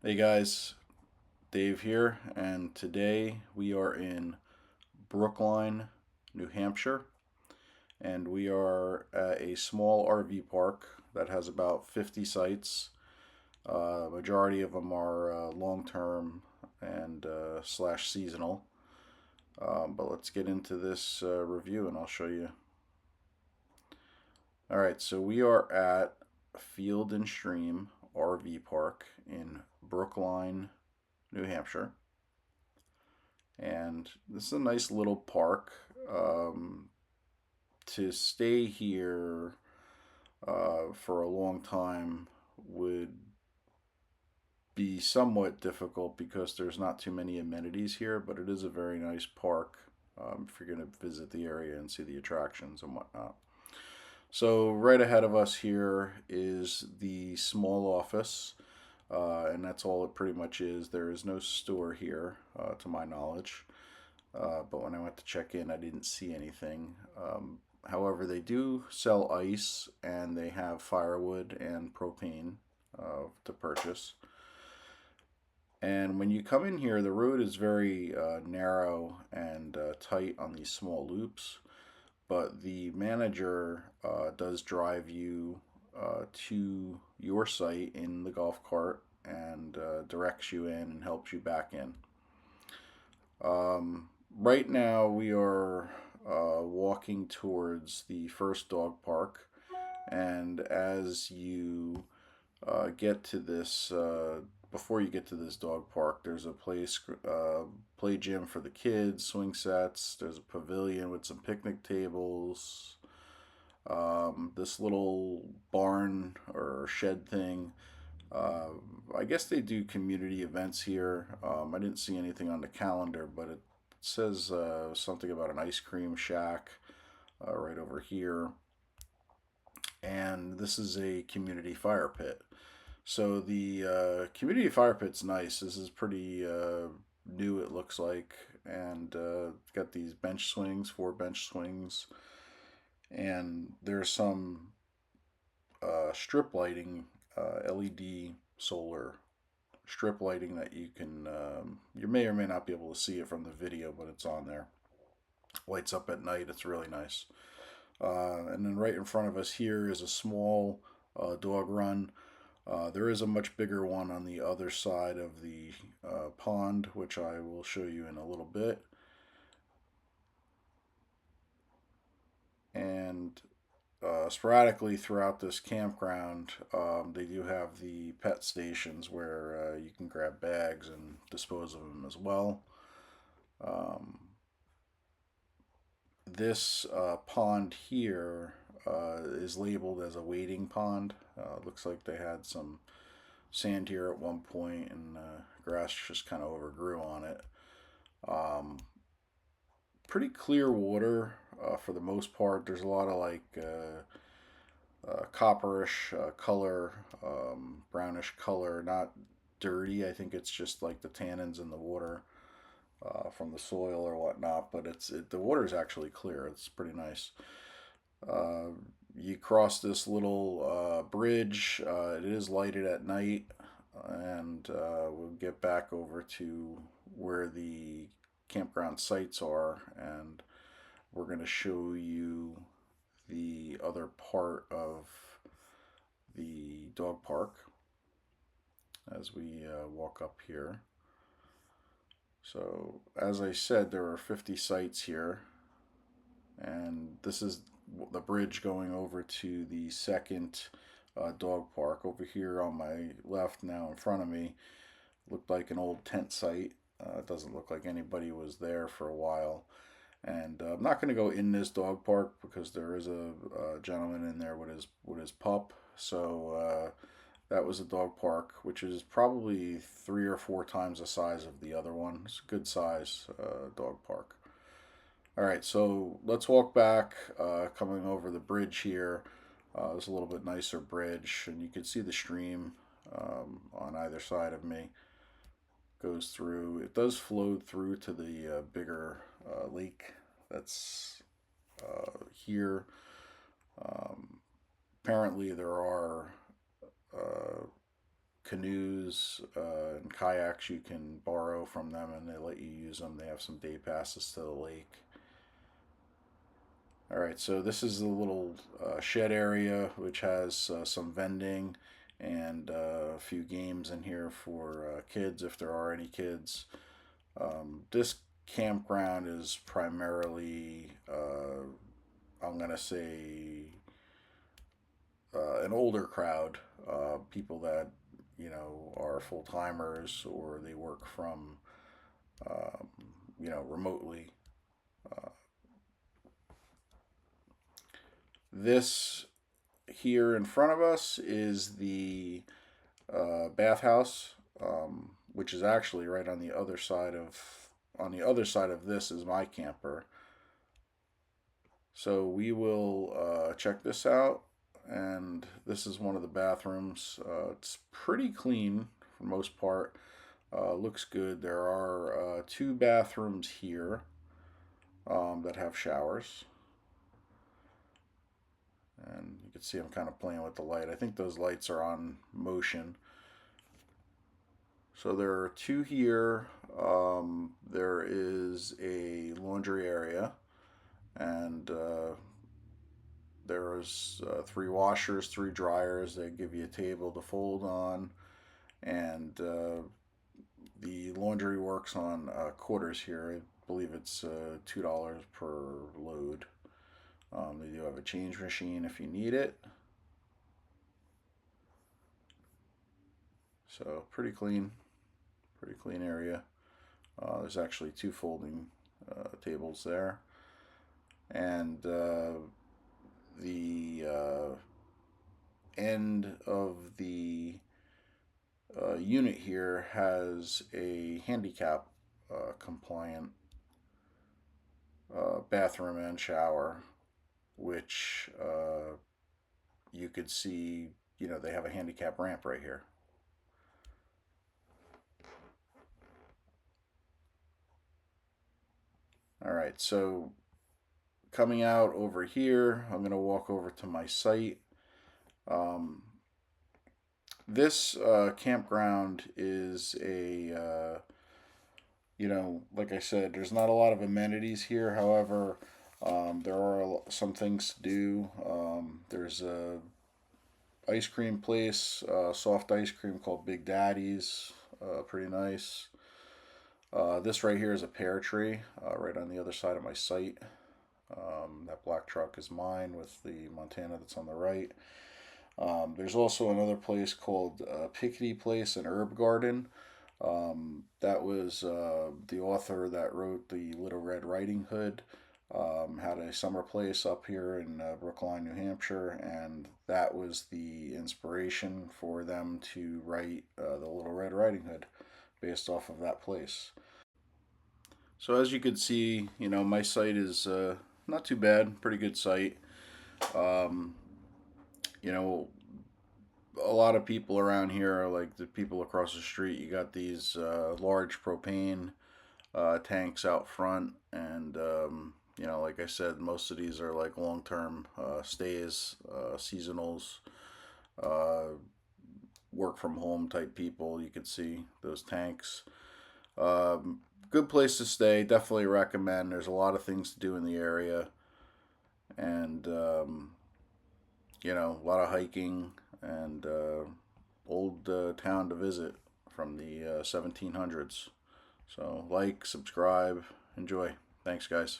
Hey guys, Dave here, and today we are in Brookline, New Hampshire, and we are at a small RV park that has about 50 sites. Majority of them are long-term and slash seasonal. But let's get into this review, and I'll show you. All right, so we are at Field and Stream RV Park in Brookline, New Hampshire. And this is a nice little park. Um, to stay here for a long time would be somewhat difficult because there's not too many amenities here, but it is a very nice park if you're going to visit the area and see the attractions and whatnot. So, right ahead of us here is the small office, and that's all it pretty much is. There is no store here, to my knowledge. But when I went to check in, I didn't see anything. However, they do sell ice and they have firewood and propane to purchase. And when you come in here, the road is very narrow and tight on these small loops. But the manager does drive you to your site in the golf cart and directs you in and helps you back in. Right now, we are walking towards the first dog park, and as you get to this, before you get to this dog park, there's a play gym for the kids, swing sets. There's a pavilion with some picnic tables. This little barn or shed thing. Uh, I guess they do community events here. I didn't see anything on the calendar, but it says something about an ice cream shack right over here. And this is a community fire pit. So the community fire pit's nice. This is pretty new, it looks like. And got these bench swings, four bench swings. And there's some strip lighting, LED solar strip lighting that you can, you may or may not be able to see it from the video, but it's on there. Lights up at night. It's really nice. And then right in front of us here is a small dog run. There is a much bigger one on the other side of the pond, which I will show you in a little bit. And sporadically throughout this campground, they do have the pet stations where you can grab bags and dispose of them as well. Um, this pond here is labeled as a wading pond. Looks like they had some sand here at one point and grass just kind of overgrew on it. Um, Pretty clear water for the most part. There's a lot of copperish color, brownish color, not dirty. I think it's just like the tannins in the water from the soil or whatnot. But the water is actually clear. It's pretty nice. Uh, you cross this little bridge. It is lighted at night, and we'll get back over to where the campground sites are, and we're going to show you the other part of the dog park as we walk up here. So, as I said, there are 50 sites here, and this is the bridge going over to the second dog park. Over here on my left, now in front of me, looked like an old tent site. It doesn't look like anybody was there for a while. And I'm not going to go in this dog park because there is a gentleman in there with his pup. So that was a dog park, which is probably 3 or 4 times the size of the other one. It's a good size dog park. All right, so let's walk back, coming over the bridge here. It's a little bit nicer bridge, and you can see the stream on either side of me goes through. It does flow through to the bigger lake that's here. Um, Apparently, there are canoes and kayaks you can borrow from them, and they let you use them. They have some day passes to the lake. All right, so this is the little shed area, which has some vending and a few games in here for kids, if there are any kids. This campground is primarily, I'm going to say, an older crowd, people that, are full timers or they work from, um, remotely. Uh, this here in front of us is the bathhouse, which is actually right on the other side of this is my camper. So we will check this out, and this is one of the bathrooms. It's pretty clean for the most part. Looks good. There are two bathrooms here that have showers. And you can see I'm kind of playing with the light. I think those lights are on motion. So there are two here. There is a laundry area, and there's three washers, three dryers. They give you a table to fold on, and the laundry works on quarters here. I believe it's $2 per load. They do have a change machine if you need it. So pretty clean area. There's actually two folding tables there, and the end of the unit here has a handicap compliant bathroom and shower, which you could see, they have a handicap ramp right here. All right, so coming out over here, I'm going to walk over to my site. Um, this campground is like I said, there's not a lot of amenities here. However, there are some things to do. There's a ice cream place, soft ice cream called Big Daddy's, pretty nice. This right here is a pear tree, right on the other side of my site. That black truck is mine with the Montana that's on the right. There's also another place called Pickety Place and Herb Garden. That was the author that wrote the Little Red Riding Hood. Had a summer place up here in Brookline, New Hampshire, and that was the inspiration for them to write the Little Red Riding Hood based off of that place. So as you can see, my site is not too bad, pretty good site. Um, you know, a lot of people around here are like the people across the street. You got these large propane tanks out front, and like I said, most of these are like long-term stays, seasonals, uh, work from home type people. You can see those tanks. Good place to stay. Definitely recommend. There's a lot of things to do in the area, and a lot of hiking and old town to visit from the 1700s. So like, subscribe, enjoy. Thanks, guys.